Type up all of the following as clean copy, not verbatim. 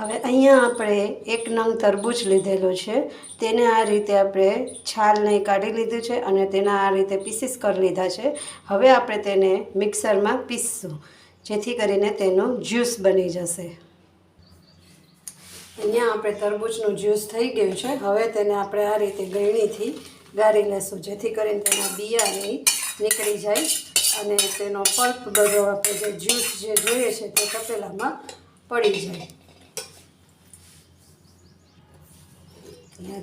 હવે અહીંયા આપણે એક નંગ તરબૂચ લીધેલો છે, તેને આ રીતે આપણે છાલ નહીં કાઢી લીધું છે અને તેના આ રીતે પીસીસ કરી લીધા છે. હવે આપણે તેને મિક્સરમાં પીસશું, જેથી કરીને તેનો જ્યુસ બની જશે. અહીંયા આપણે તરબૂચનું જ્યુસ થઈ ગયું છે. હવે તેને આપણે આ રીતે ગળણીથી ગાળી લેશું, જેથી કરીને તેના બિયા નીકળી જાય અને તેનો પલ્પ બધો આપણે જે જ્યુસ જે જોઈએ છે તે તપેલામાં પડી જાય.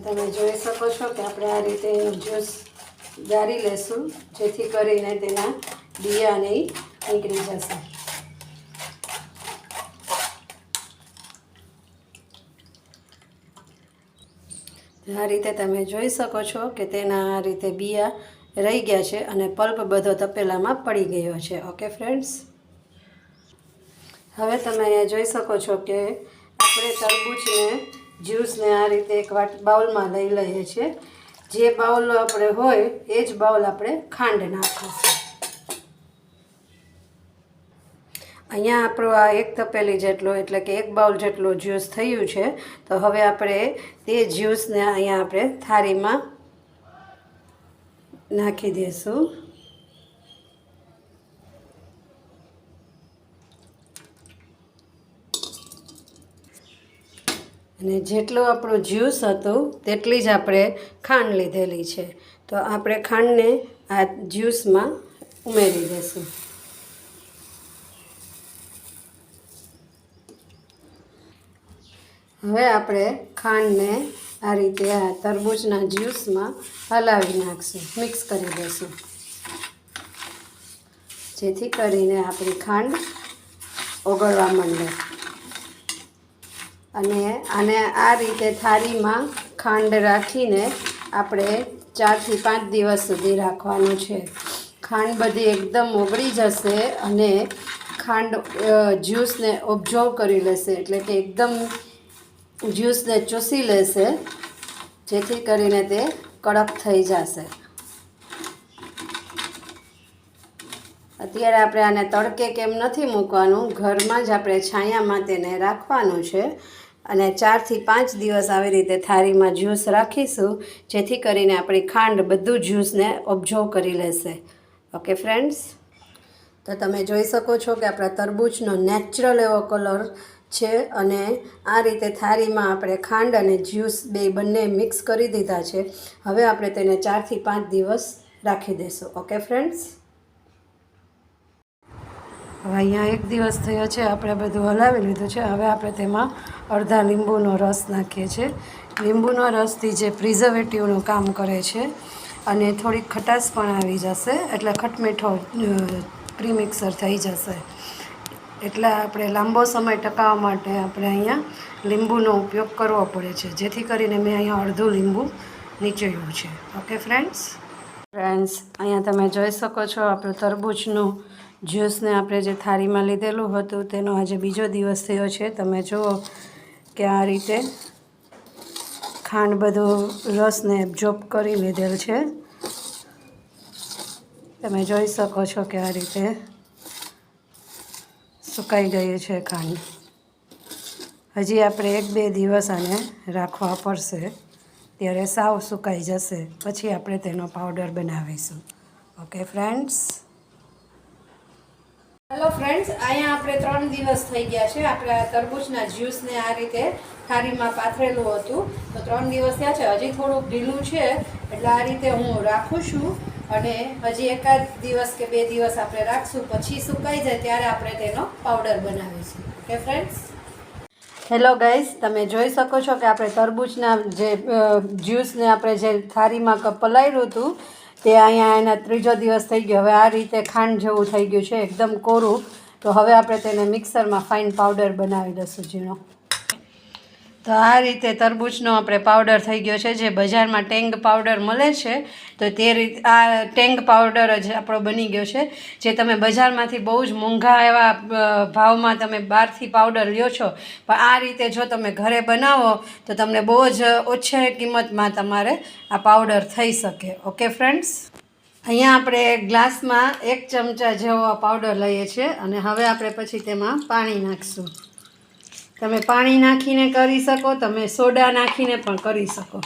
તમે જોઈ શકો છો કે આપણે આ રીતે જ્યુસ ગાળી લેશું, જેથી કરીને તેના બિયા નીકળી જશે. આ રીતે તમે જોઈ શકો છો કે તેના આ રીતે બિયા રહી ગયા છે અને પલ્પ બધો તપેલામાં પડી ગયો છે. ઓકે ફ્રેન્ડ્સ, હવે તમે અહીંયા જોઈ શકો છો કે આપણે તરબૂચને જ્યુસને આ રીતે એક બાઉલમાં લઈ લઈએ છીએ. જે બાઉલ આપણે હોય એ જ બાઉલ આપણે ખાંડ નાખીશું. અહીંયા આપણું આ એક તપેલી જેટલો એટલે કે એક બાઉલ જેટલો જ્યુસ થયું છે. તો હવે આપણે તે જ્યુસને અહીંયા આપણે થાળીમાં નાખી દઈશું. અને જેટલું આપણું જ્યુસ હતું તેટલી જ આપણે ખાંડ લીધેલી છે. તો આપણે ખાંડને આ જ્યુસમાં ઉમેરી દઈશું. હવે આપણે ખાંડને આ રીતે આ તરબૂચના જ્યુસમાં હલાવી નાખશું, મિક્સ કરી દઈશું, જેથી કરીને આપણી ખાંડ ઓગળવા માંડે. અને આને આ રીતે થાળીમાં ખાંડ રાખીને આપણે 4 થી 5 દિવસ સુધી રાખવાનું છે. ખાંડ બધી એકદમ ઓગળી જશે અને ખાંડ જ્યુસને ઓબ્ઝર્વ કરી લેશે, એટલે કે એકદમ જ્યુસને ચૂસી લેશે, જેથી કરીને તે કડક થઈ જશે. અત્યારે આપણે આને તડકે કેમ નથી મૂકવાનું, ઘરમાં જ આપણે છાયામાં તેને રાખવાનું છે. અને 4 થી 5 દિવસ આવી રીતે થાળીમાં જ્યુસ રાખીશું, જેથી કરીને આપણી ખાંડ બધું જ્યુસને ઓબ્ઝર્વ કરી લેશે. ઓકે ફ્રેન્ડ્સ, તો તમે જોઈ શકો છો કે આપણા તરબૂચનો નેચરલ એવો કલર છે. અને આ રીતે થાળીમાં આપણે ખાંડ અને જ્યુસ બંને મિક્સ કરી દીધા છે. હવે આપણે તેને 4 થી 5 દિવસ રાખી દઈશું. ઓકે ફ્રેન્ડ્સ, હવે અહીંયા 1 દિવસ થયો છે, આપણે બધું હલાવી લીધું છે. હવે આપણે તેમાં અડધા લીંબુનો રસ નાખીએ છીએ. લીંબુનો રસથી જે પ્રિઝર્વેટિવનું કામ કરે છે અને થોડીક ખટાશ પણ આવી જશે, એટલે ખટમીઠો પ્રીમિક્સર થઈ જશે. એટલે આપણે લાંબો સમય ટકાવવા માટે આપણે અહીંયા લીંબુનો ઉપયોગ કરવો પડે છે, જેથી કરીને મેં અહીંયા અડધું લીંબુ નીચોયું છે. ઓકે ફ્રેન્ડ્સ, અહીંયા તમે જોઈ શકો છો આપણું તરબૂચનું જ્યુસને આપણે જે થાળીમાં લીધેલું હતું તેનો આજે બીજો દિવસ થયો છે. તમે જુઓ કે આ રીતે ખાંડ બધું રસને એબ્ઝોર્બ કરી લીધેલ છે. તમે જોઈ શકો છો કે આ રીતે સુકાઈ ગયું છે ખાંડ. હજી આપણે 1-2 દિવસ આને રાખવા પડશે, ત્યારે સાવ સુકાઈ જશે. પછી આપણે તેનો પાવડર બનાવીશું. ઓકે ફ્રેન્ડ્સ, હેલો ફ્રેન્ડ્સ, અહીંયા આપણે 3 દિવસ થઈ ગયા છે. આપણે તરબૂચના જ્યુસને આ રીતે થાળીમાં પાથરેલું હતું, તો 3 દિવસ થયા છે. હજી થોડુંક ઢીલું છે, એટલે આ રીતે હું રાખું છું. અને હજી 1 દિવસ કે 2 દિવસ આપણે રાખશું, પછી સુકાઈ જાય ત્યારે આપણે તેનો પાવડર બનાવીશું. ઓકે ફ્રેન્ડ્સ, હેલો ગાઈઝ, તમે જોઈ શકો છો કે આપણે તરબૂચના જે જ્યુસને આપણે જે થાળીમાં પલાળ્યું હતું તે અહીંયા એના 3જો દિવસ થઈ ગયો. હવે આ રીતે ખાંડ જેવું થઈ ગયું છે, એકદમ કોરું. તો હવે આપણે તેને મિક્સરમાં ફાઇન પાવડર બનાવી દઈશું ઝીણો. તો આ રીતે તરબૂચનો આપણે પાવડર થઈ ગયો છે. જે બજારમાં ટેંગ પાવડર મળે છે, તો તે રીતે આ ટેંગ પાવડર જ આપણો બની ગયો છે. જે તમે બજારમાંથી બહુ જ મોંઘા એવા ભાવમાં તમે બહારથી પાવડર લ્યો છો, પણ આ રીતે જો તમે ઘરે બનાવો તો તમને બહુ જ ઓછી કિંમતમાં તમારે આ પાવડર થઈ શકે. ઓકે ફ્રેન્ડ્સ, અહીંયા આપણે ગ્લાસમાં 1 ચમચા જેવો પાવડર લઈએ છીએ અને હવે આપણે પછી તેમાં પાણી નાખીશું. તમે પાણી નાખીને કરી શકો, તમે સોડા નાખીને પણ કરી શકો.